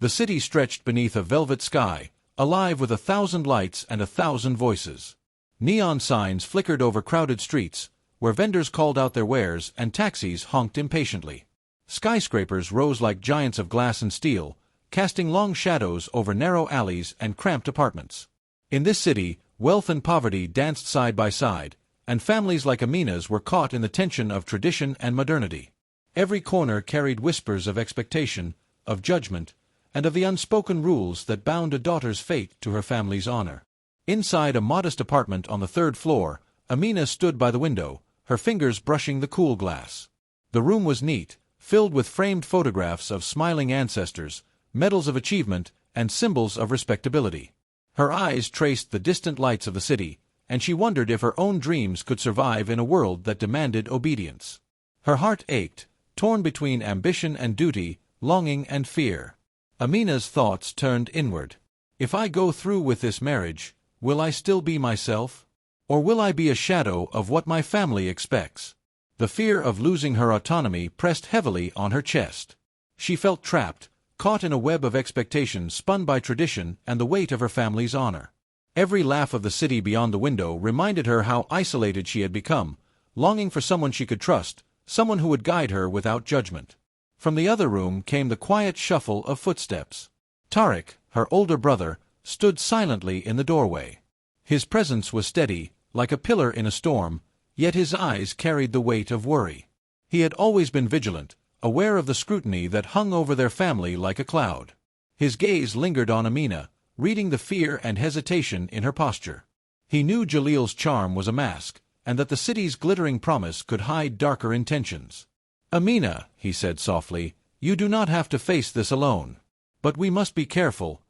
The city stretched beneath a velvet sky, alive with 1,000 lights and 1,000 voices. Neon signs flickered over crowded streets, where vendors called out their wares and taxis honked impatiently. Skyscrapers rose like giants of glass and steel, casting long shadows over narrow alleys and cramped apartments. In this city, wealth and poverty danced side by side, and families like Amina's were caught in the tension of tradition and modernity. Every corner carried whispers of expectation, of judgment, and of the unspoken rules that bound a daughter's fate to her family's honor. Inside a modest apartment on the 3rd floor, Amina stood by the window, her fingers brushing the cool glass. The room was neat, filled with framed photographs of smiling ancestors, medals of achievement, and symbols of respectability. Her eyes traced the distant lights of the city, and she wondered if her own dreams could survive in a world that demanded obedience. Her heart ached, torn between ambition and duty, longing and fear. Amina's thoughts turned inward. If I go through with this marriage, will I still be myself? Or will I be a shadow of what my family expects? The fear of losing her autonomy pressed heavily on her chest. She felt trapped, caught in a web of expectations spun by tradition and the weight of her family's honor. Every laugh of the city beyond the window reminded her how isolated she had become, longing for someone she could trust, someone who would guide her without judgment. From the other room came the quiet shuffle of footsteps. Tariq, her older brother, stood silently in the doorway. His presence was steady, like a pillar in a storm, yet his eyes carried the weight of worry. He had always been vigilant, aware of the scrutiny that hung over their family like a cloud. His gaze lingered on Amina, reading the fear and hesitation in her posture. He knew Jalil's charm was a mask, and that the city's glittering promise could hide darker intentions. "Amina," he said softly, "you do not have to face this alone. But we must be careful.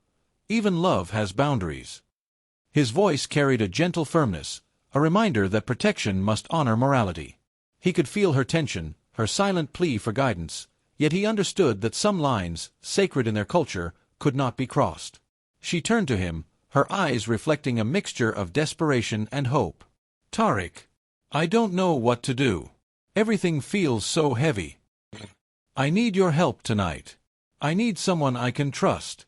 Even love has boundaries." His voice carried a gentle firmness, a reminder that protection must honor morality. He could feel her tension, her silent plea for guidance, yet he understood that some lines, sacred in their culture, could not be crossed. She turned to him, her eyes reflecting a mixture of desperation and hope. "Tariq, I don't know what to do. Everything feels so heavy. I need your help tonight. I need someone I can trust."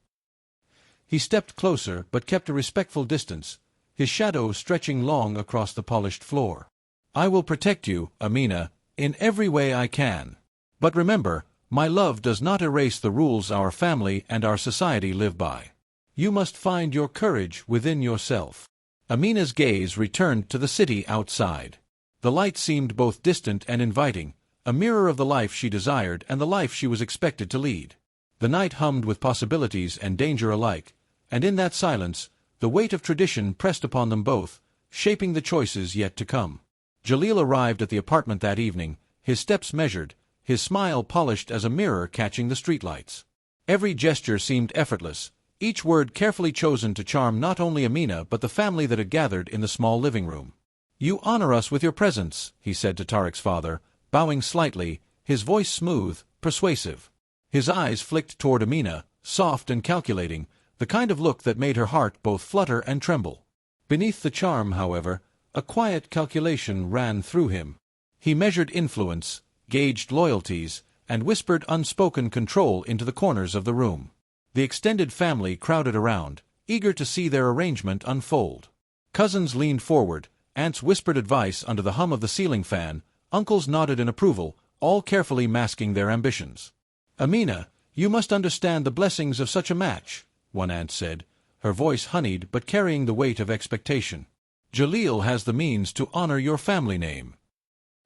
He stepped closer but kept a respectful distance, his shadow stretching long across the polished floor. "I will protect you, Amina, in every way I can. But remember, my love does not erase the rules our family and our society live by. You must find your courage within yourself." Amina's gaze returned to the city outside. The light seemed both distant and inviting, a mirror of the life she desired and the life she was expected to lead. The night hummed with possibilities and danger alike, and in that silence, the weight of tradition pressed upon them both, shaping the choices yet to come. Jalil arrived at the apartment that evening, his steps measured, his smile polished as a mirror catching the streetlights. Every gesture seemed effortless, each word carefully chosen to charm not only Amina but the family that had gathered in the small living room. "You honor us with your presence," he said to Tariq's father, bowing slightly, his voice smooth, persuasive. His eyes flicked toward Amina, soft and calculating, the kind of look that made her heart both flutter and tremble. Beneath the charm, however, a quiet calculation ran through him. He measured influence, gauged loyalties, and whispered unspoken control into the corners of the room. The extended family crowded around, eager to see their arrangement unfold. Cousins leaned forward, aunts whispered advice under the hum of the ceiling fan, uncles nodded in approval, all carefully masking their ambitions. "Amina, you must understand the blessings of such a match," one aunt said, her voice honeyed but carrying the weight of expectation. "Jalil has the means to honor your family name."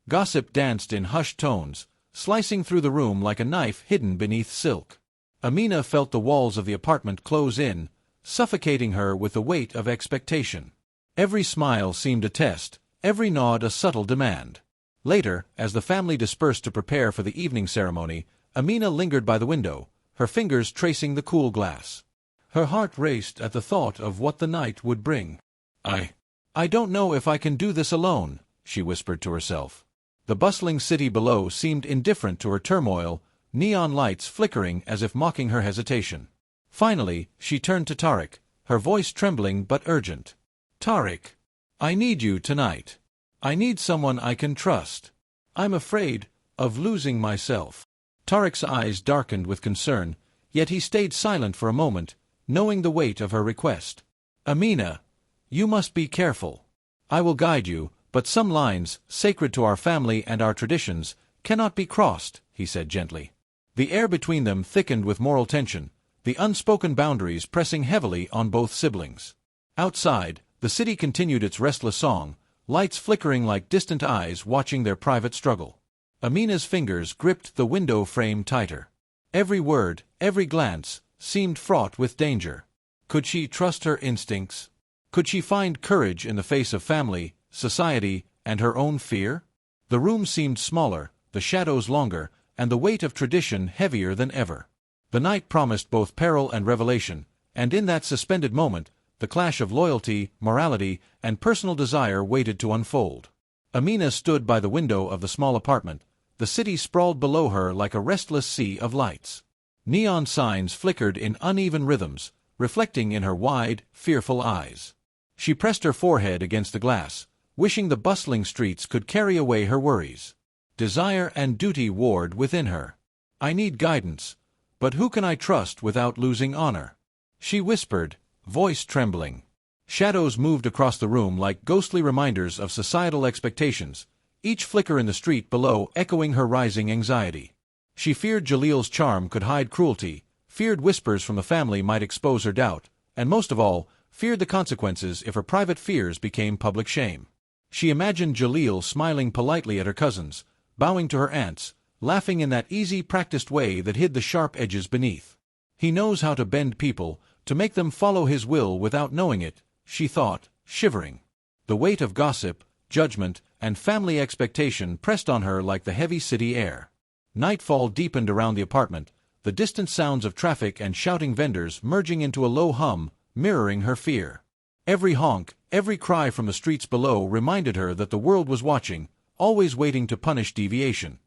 Gossip danced in hushed tones, slicing through the room like a knife hidden beneath silk. Amina felt the walls of the apartment close in, suffocating her with the weight of expectation. Every smile seemed a test, every nod a subtle demand. Later, as the family dispersed to prepare for the evening ceremony, Amina lingered by the window, her fingers tracing the cool glass. Her heart raced at the thought of what the night would bring. I don't know if I can do this alone," she whispered to herself. The bustling city below seemed indifferent to her turmoil, neon lights flickering as if mocking her hesitation. Finally, she turned to Tariq, her voice trembling but urgent. "Tariq, I need you tonight. I need someone I can trust. I'm afraid of losing myself." Tariq's eyes darkened with concern, yet he stayed silent for a moment, knowing the weight of her request. "Amina, you must be careful. I will guide you, but some lines, sacred to our family and our traditions, cannot be crossed," he said gently. The air between them thickened with moral tension, the unspoken boundaries pressing heavily on both siblings. Outside, the city continued its restless song, lights flickering like distant eyes watching their private struggle. Amina's fingers gripped the window frame tighter. Every word, every glance, seemed fraught with danger. Could she trust her instincts? Could she find courage in the face of family, society, and her own fear? The room seemed smaller, the shadows longer, and the weight of tradition heavier than ever. The night promised both peril and revelation, and in that suspended moment, the clash of loyalty, morality, and personal desire waited to unfold. Amina stood by the window of the small apartment, the city sprawled below her like a restless sea of lights. Neon signs flickered in uneven rhythms, reflecting in her wide, fearful eyes. She pressed her forehead against the glass, wishing the bustling streets could carry away her worries. Desire and duty warred within her. "I need guidance, but who can I trust without losing honor?" she whispered, voice trembling. Shadows moved across the room like ghostly reminders of societal expectations, each flicker in the street below echoing her rising anxiety. She feared Jalil's charm could hide cruelty, feared whispers from the family might expose her doubt, and most of all, feared the consequences if her private fears became public shame. She imagined Jalil smiling politely at her cousins, bowing to her aunts, laughing in that easy, practiced way that hid the sharp edges beneath. "He knows how to bend people, to make them follow his will without knowing it," she thought, shivering. The weight of gossip, judgment, and family expectation pressed on her like the heavy city air. Nightfall deepened around the apartment, the distant sounds of traffic and shouting vendors merging into a low hum, mirroring her fear. Every honk, every cry from the streets below reminded her that the world was watching, always waiting to punish deviation.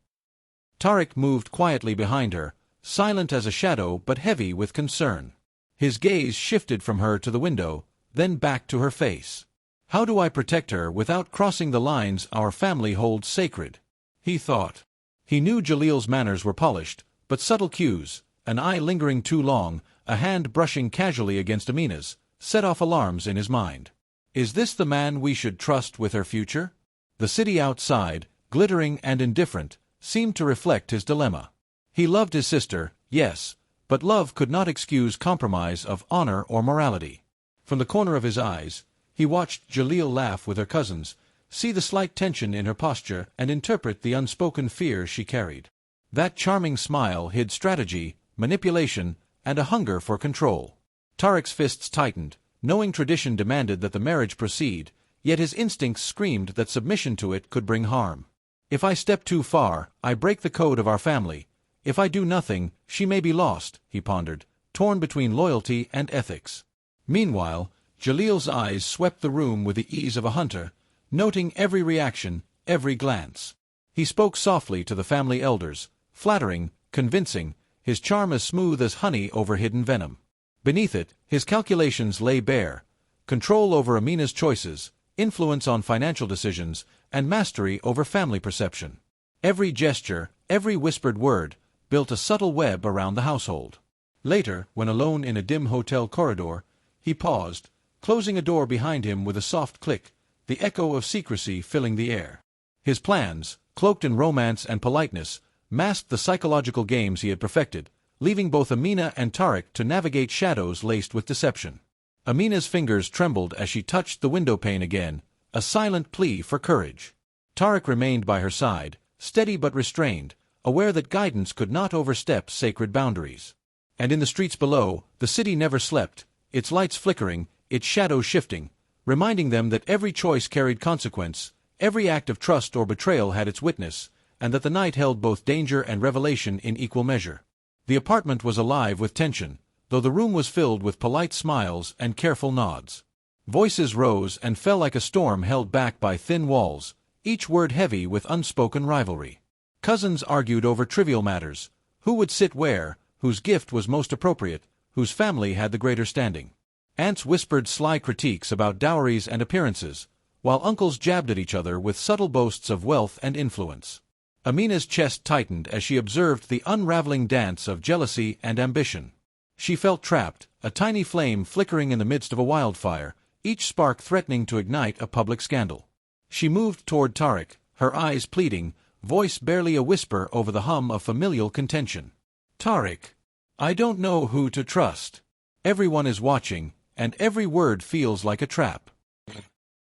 Tariq moved quietly behind her, silent as a shadow but heavy with concern. His gaze shifted from her to the window, then back to her face. "How do I protect her without crossing the lines our family holds sacred?" he thought. He knew Jalil's manners were polished, but subtle cues, an eye lingering too long, a hand brushing casually against Amina's, set off alarms in his mind. Is this the man we should trust with her future? The city outside, glittering and indifferent, seemed to reflect his dilemma. He loved his sister, yes, but love could not excuse compromise of honor or morality. From the corner of his eyes, he watched Jalil laugh with her cousins, see the slight tension in her posture and interpret the unspoken fear she carried. That charming smile hid strategy, manipulation, and a hunger for control. Tariq's fists tightened, knowing tradition demanded that the marriage proceed, yet his instincts screamed that submission to it could bring harm. "If I step too far, I break the code of our family. If I do nothing, she may be lost," he pondered, torn between loyalty and ethics. Meanwhile, Jalil's eyes swept the room with the ease of a hunter, noting every reaction, every glance. He spoke softly to the family elders, flattering, convincing, his charm as smooth as honey over hidden venom. Beneath it, his calculations lay bare: control over Amina's choices, influence on financial decisions, and mastery over family perception. Every gesture, every whispered word, built a subtle web around the household. Later, when alone in a dim hotel corridor, he paused, closing a door behind him with a soft click, the echo of secrecy filling the air. His plans, cloaked in romance and politeness, masked the psychological games he had perfected, leaving both Amina and Tariq to navigate shadows laced with deception. Amina's fingers trembled as she touched the window pane again, a silent plea for courage. Tariq remained by her side, steady but restrained, aware that guidance could not overstep sacred boundaries. And in the streets below, the city never slept, its lights flickering, its shadows shifting, reminding them that every choice carried consequence, every act of trust or betrayal had its witness, and that the night held both danger and revelation in equal measure. The apartment was alive with tension, though the room was filled with polite smiles and careful nods. Voices rose and fell like a storm held back by thin walls, each word heavy with unspoken rivalry. Cousins argued over trivial matters: who would sit where, whose gift was most appropriate, whose family had the greater standing. Aunts whispered sly critiques about dowries and appearances, while uncles jabbed at each other with subtle boasts of wealth and influence. Amina's chest tightened as she observed the unraveling dance of jealousy and ambition. She felt trapped, a tiny flame flickering in the midst of a wildfire, each spark threatening to ignite a public scandal. She moved toward Tariq, her eyes pleading, voice barely a whisper over the hum of familial contention. "Tariq, I don't know who to trust. Everyone is watching, and every word feels like a trap.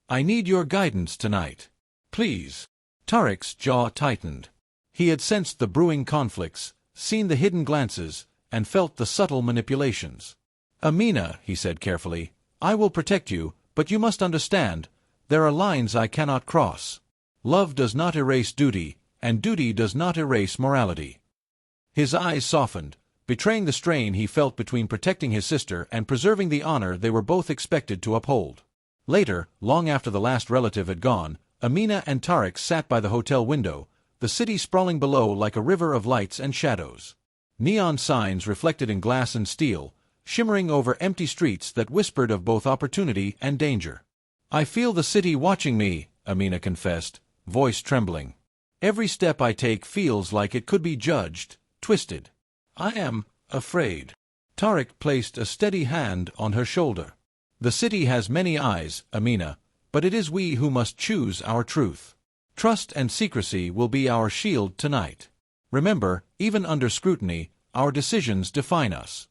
I need your guidance tonight. Please." Tariq's jaw tightened. He had sensed the brewing conflicts, seen the hidden glances, and felt the subtle manipulations. "Amina," he said carefully, "I will protect you, but you must understand, there are lines I cannot cross. Love does not erase duty, and duty does not erase morality." His eyes softened, betraying the strain he felt between protecting his sister and preserving the honor they were both expected to uphold. Later, long after the last relative had gone, Amina and Tariq sat by the hotel window, the city sprawling below like a river of lights and shadows. Neon signs reflected in glass and steel, shimmering over empty streets that whispered of both opportunity and danger. "I feel the city watching me," Amina confessed, voice trembling. "Every step I take feels like it could be judged, twisted. I am afraid." Tariq placed a steady hand on her shoulder. "The city has many eyes, Amina, but it is we who must choose our truth. Trust and secrecy will be our shield tonight. Remember, even under scrutiny, our decisions define us."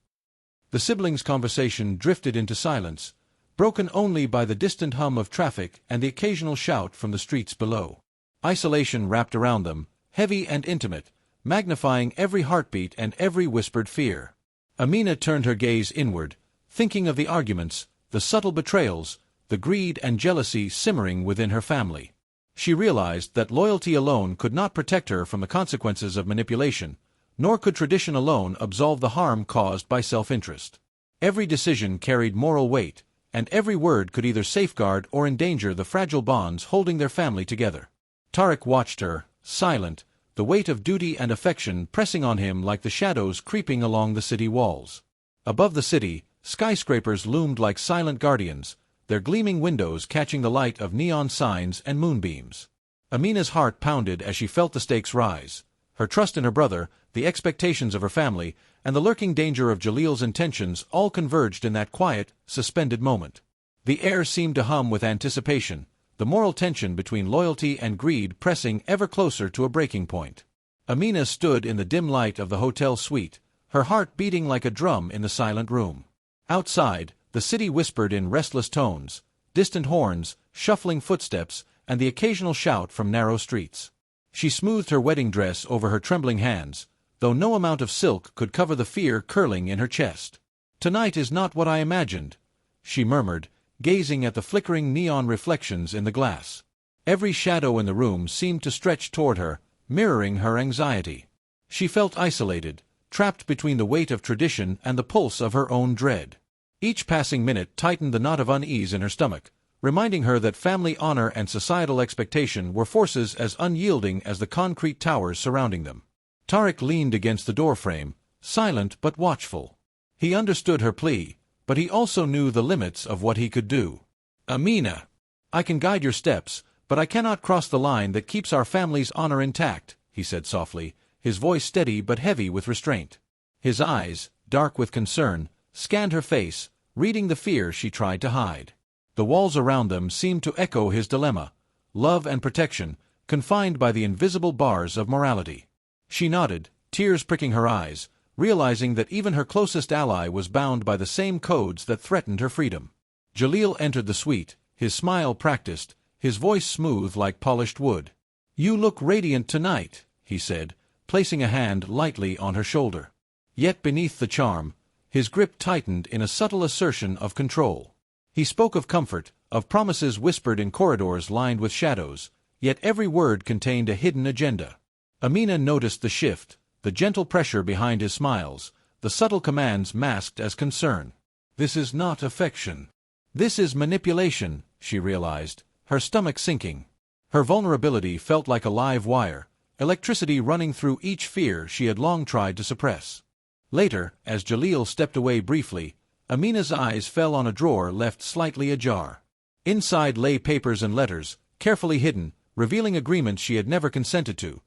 The siblings' conversation drifted into silence, broken only by the distant hum of traffic and the occasional shout from the streets below. Isolation wrapped around them, heavy and intimate, magnifying every heartbeat and every whispered fear. Amina turned her gaze inward, thinking of the arguments, the subtle betrayals, the greed and jealousy simmering within her family. She realized that loyalty alone could not protect her from the consequences of manipulation, nor could tradition alone absolve the harm caused by self-interest. Every decision carried moral weight, and every word could either safeguard or endanger the fragile bonds holding their family together. Tariq watched her, silent, the weight of duty and affection pressing on him like the shadows creeping along the city walls. Above the city, skyscrapers loomed like silent guardians, their gleaming windows catching the light of neon signs and moonbeams. Amina's heart pounded as she felt the stakes rise. Her trust in her brother, the expectations of her family, and the lurking danger of Jalil's intentions all converged in that quiet, suspended moment. The air seemed to hum with anticipation, the moral tension between loyalty and greed pressing ever closer to a breaking point. Amina stood in the dim light of the hotel suite, her heart beating like a drum in the silent room. Outside, the city whispered in restless tones, distant horns, shuffling footsteps, and the occasional shout from narrow streets. She smoothed her wedding dress over her trembling hands, though no amount of silk could cover the fear curling in her chest. "Tonight is not what I imagined," she murmured, gazing at the flickering neon reflections in the glass. Every shadow in the room seemed to stretch toward her, mirroring her anxiety. She felt isolated, trapped between the weight of tradition and the pulse of her own dread. Each passing minute tightened the knot of unease in her stomach, reminding her that family honor and societal expectation were forces as unyielding as the concrete towers surrounding them. Tariq leaned against the doorframe, silent but watchful. He understood her plea, but he also knew the limits of what he could do. "Amina, I can guide your steps, but I cannot cross the line that keeps our family's honor intact," he said softly, his voice steady but heavy with restraint. His eyes, dark with concern, scanned her face, reading the fear she tried to hide. The walls around them seemed to echo his dilemma: love and protection, confined by the invisible bars of morality. She nodded, tears pricking her eyes, realizing that even her closest ally was bound by the same codes that threatened her freedom. Jalil entered the suite, his smile practiced, his voice smooth like polished wood. "You look radiant tonight," he said, placing a hand lightly on her shoulder. Yet beneath the charm, his grip tightened in a subtle assertion of control. He spoke of comfort, of promises whispered in corridors lined with shadows, yet every word contained a hidden agenda. Amina noticed the shift, the gentle pressure behind his smiles, the subtle commands masked as concern. "This is not affection. This is manipulation," she realized, her stomach sinking. Her vulnerability felt like a live wire, electricity running through each fear she had long tried to suppress. Later, as Jalil stepped away briefly, Amina's eyes fell on a drawer left slightly ajar. Inside lay papers and letters, carefully hidden, revealing agreements she had never consented to.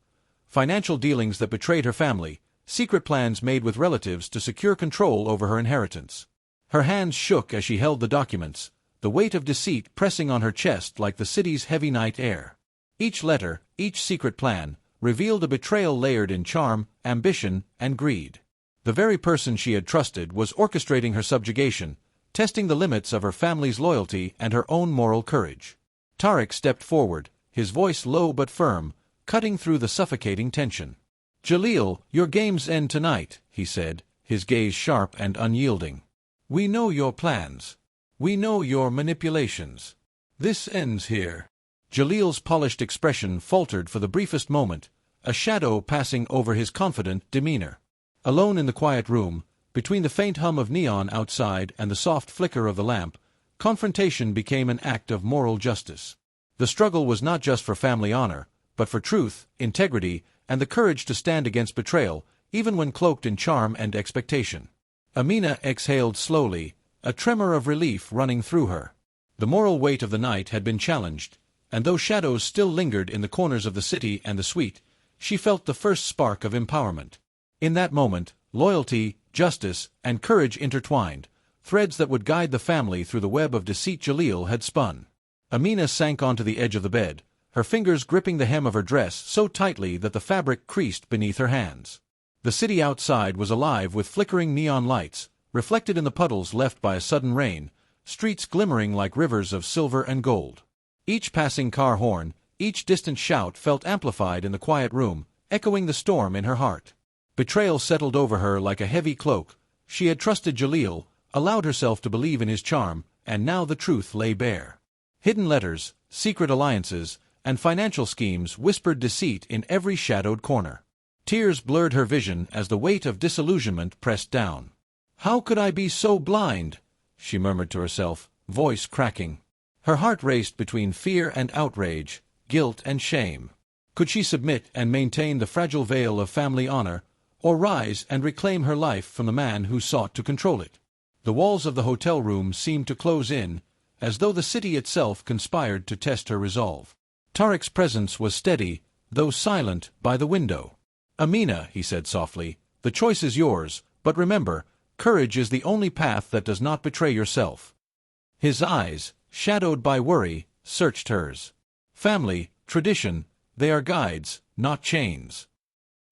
financial dealings that betrayed her family, secret plans made with relatives to secure control over her inheritance. Her hands shook as she held the documents, the weight of deceit pressing on her chest like the city's heavy night air. Each letter, each secret plan, revealed a betrayal layered in charm, ambition, and greed. The very person she had trusted was orchestrating her subjugation, testing the limits of her family's loyalty and her own moral courage. Tariq stepped forward, his voice low but firm, cutting through the suffocating tension. "Jalil, your games end tonight," he said, his gaze sharp and unyielding. "We know your plans. We know your manipulations. This ends here." Jalil's polished expression faltered for the briefest moment, a shadow passing over his confident demeanor. Alone in the quiet room, between the faint hum of neon outside and the soft flicker of the lamp, confrontation became an act of moral justice. The struggle was not just for family honor, but for truth, integrity, and the courage to stand against betrayal, even when cloaked in charm and expectation. Amina exhaled slowly, a tremor of relief running through her. The moral weight of the night had been challenged, and though shadows still lingered in the corners of the city and the suite, she felt the first spark of empowerment. In that moment, loyalty, justice, and courage intertwined, threads that would guide the family through the web of deceit Jalil had spun. Amina sank onto the edge of the bed, her fingers gripping the hem of her dress so tightly that the fabric creased beneath her hands. The city outside was alive with flickering neon lights, reflected in the puddles left by a sudden rain, streets glimmering like rivers of silver and gold. Each passing car horn, each distant shout felt amplified in the quiet room, echoing the storm in her heart. Betrayal settled over her like a heavy cloak. She had trusted Jalil, allowed herself to believe in his charm, and now the truth lay bare. Hidden letters, secret alliances, and financial schemes whispered deceit in every shadowed corner. Tears blurred her vision as the weight of disillusionment pressed down. "How could I be so blind?" she murmured to herself, voice cracking. Her heart raced between fear and outrage, guilt and shame. Could she submit and maintain the fragile veil of family honor, or rise and reclaim her life from the man who sought to control it? The walls of the hotel room seemed to close in, as though the city itself conspired to test her resolve. Tariq's presence was steady, though silent, by the window. "Amina," he said softly, "the choice is yours, but remember, courage is the only path that does not betray yourself." His eyes, shadowed by worry, searched hers. "Family, tradition, they are guides, not chains."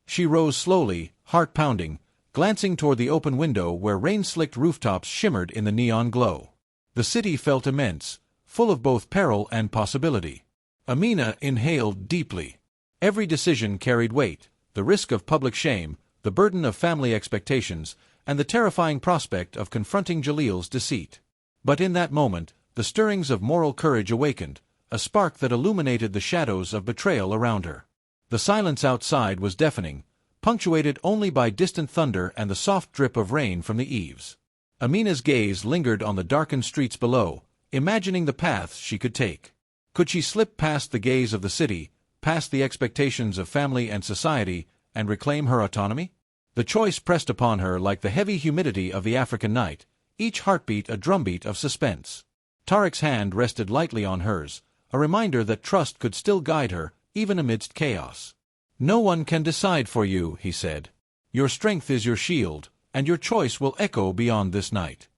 She rose slowly, heart pounding, glancing toward the open window where rain-slicked rooftops shimmered in the neon glow. The city felt immense, full of both peril and possibility. Amina inhaled deeply. Every decision carried weight, the risk of public shame, the burden of family expectations, and the terrifying prospect of confronting Jalil's deceit. But in that moment, the stirrings of moral courage awakened, a spark that illuminated the shadows of betrayal around her. The silence outside was deafening, punctuated only by distant thunder and the soft drip of rain from the eaves. Amina's gaze lingered on the darkened streets below, imagining the paths she could take. Could she slip past the gaze of the city, past the expectations of family and society, and reclaim her autonomy? The choice pressed upon her like the heavy humidity of the African night, each heartbeat a drumbeat of suspense. Tariq's hand rested lightly on hers, a reminder that trust could still guide her, even amidst chaos. "No one can decide for you," he said. "Your strength is your shield, and your choice will echo beyond this night."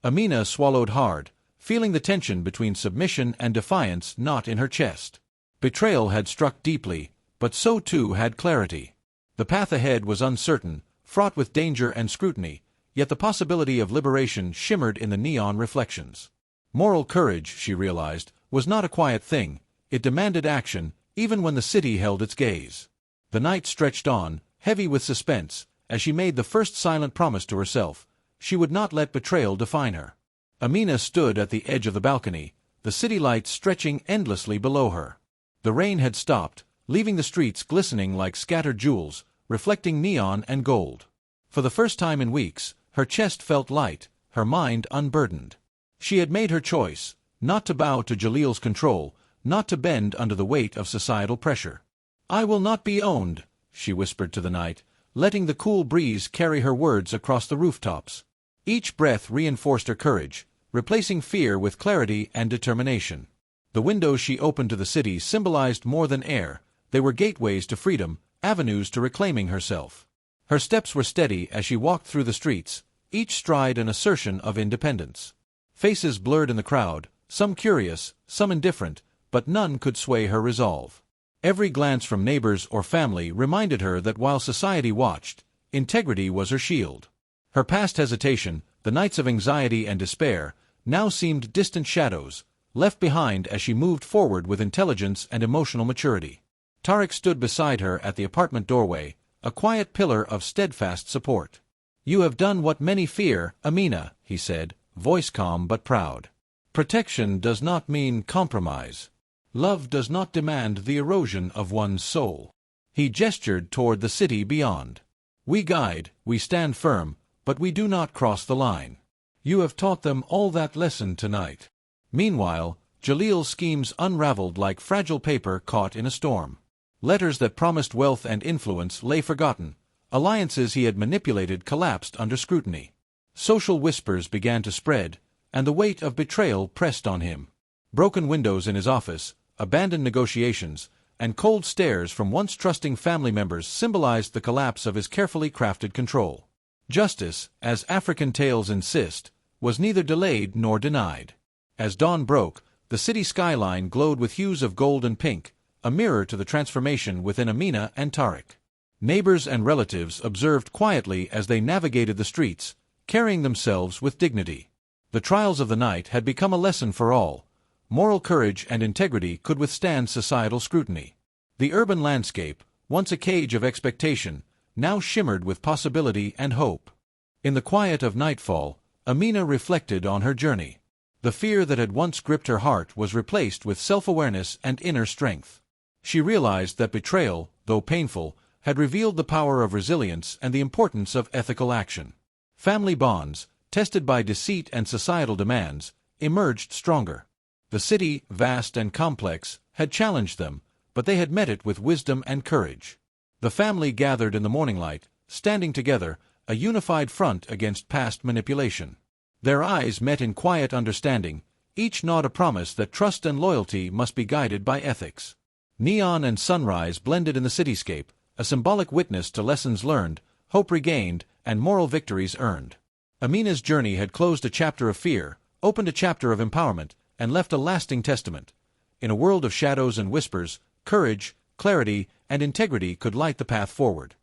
Amina swallowed hard, feeling the tension between submission and defiance knot in her chest. Betrayal had struck deeply, but so too had clarity. The path ahead was uncertain, fraught with danger and scrutiny, yet the possibility of liberation shimmered in the neon reflections. Moral courage, she realized, was not a quiet thing. It demanded action, even when the city held its gaze. The night stretched on, heavy with suspense, as she made the first silent promise to herself. She would not let betrayal define her. Amina stood at the edge of the balcony, the city lights stretching endlessly below her. The rain had stopped, leaving the streets glistening like scattered jewels, reflecting neon and gold. For the first time in weeks, her chest felt light, her mind unburdened. She had made her choice, not to bow to Jalil's control, not to bend under the weight of societal pressure. "I will not be owned," she whispered to the night, letting the cool breeze carry her words across the rooftops. Each breath reinforced her courage, replacing fear with clarity and determination. The windows she opened to the city symbolized more than air. They were gateways to freedom, avenues to reclaiming herself. Her steps were steady as she walked through the streets, each stride an assertion of independence. Faces blurred in the crowd, some curious, some indifferent, but none could sway her resolve. Every glance from neighbors or family reminded her that while society watched, integrity was her shield. Her past hesitation, the nights of anxiety and despair, now seemed distant shadows, left behind as she moved forward with intelligence and emotional maturity. Tariq stood beside her at the apartment doorway, a quiet pillar of steadfast support. "You have done what many fear, Amina," he said, voice calm but proud. "Protection does not mean compromise. Love does not demand the erosion of one's soul." He gestured toward the city beyond. "We guide, we stand firm, but we do not cross the line. You have taught them all that lesson tonight." Meanwhile, Jalil's schemes unraveled like fragile paper caught in a storm. Letters that promised wealth and influence lay forgotten. Alliances he had manipulated collapsed under scrutiny. Social whispers began to spread, and the weight of betrayal pressed on him. Broken windows in his office, abandoned negotiations, and cold stares from once trusting family members symbolized the collapse of his carefully crafted control. Justice, as African tales insist, was neither delayed nor denied. As dawn broke, the city skyline glowed with hues of gold and pink, a mirror to the transformation within Amina and Tariq. Neighbors and relatives observed quietly as they navigated the streets, carrying themselves with dignity. The trials of the night had become a lesson for all. Moral courage and integrity could withstand societal scrutiny. The urban landscape, once a cage of expectation, now shimmered with possibility and hope. In the quiet of nightfall, Amina reflected on her journey. The fear that had once gripped her heart was replaced with self-awareness and inner strength. She realized that betrayal, though painful, had revealed the power of resilience and the importance of ethical action. Family bonds, tested by deceit and societal demands, emerged stronger. The city, vast and complex, had challenged them, but they had met it with wisdom and courage. The family gathered in the morning light, standing together, a unified front against past manipulation. Their eyes met in quiet understanding, each nod a promise that trust and loyalty must be guided by ethics. Neon and sunrise blended in the cityscape, a symbolic witness to lessons learned, hope regained, and moral victories earned. Amina's journey had closed a chapter of fear, opened a chapter of empowerment, and left a lasting testament. In a world of shadows and whispers, courage, clarity, and integrity could light the path forward.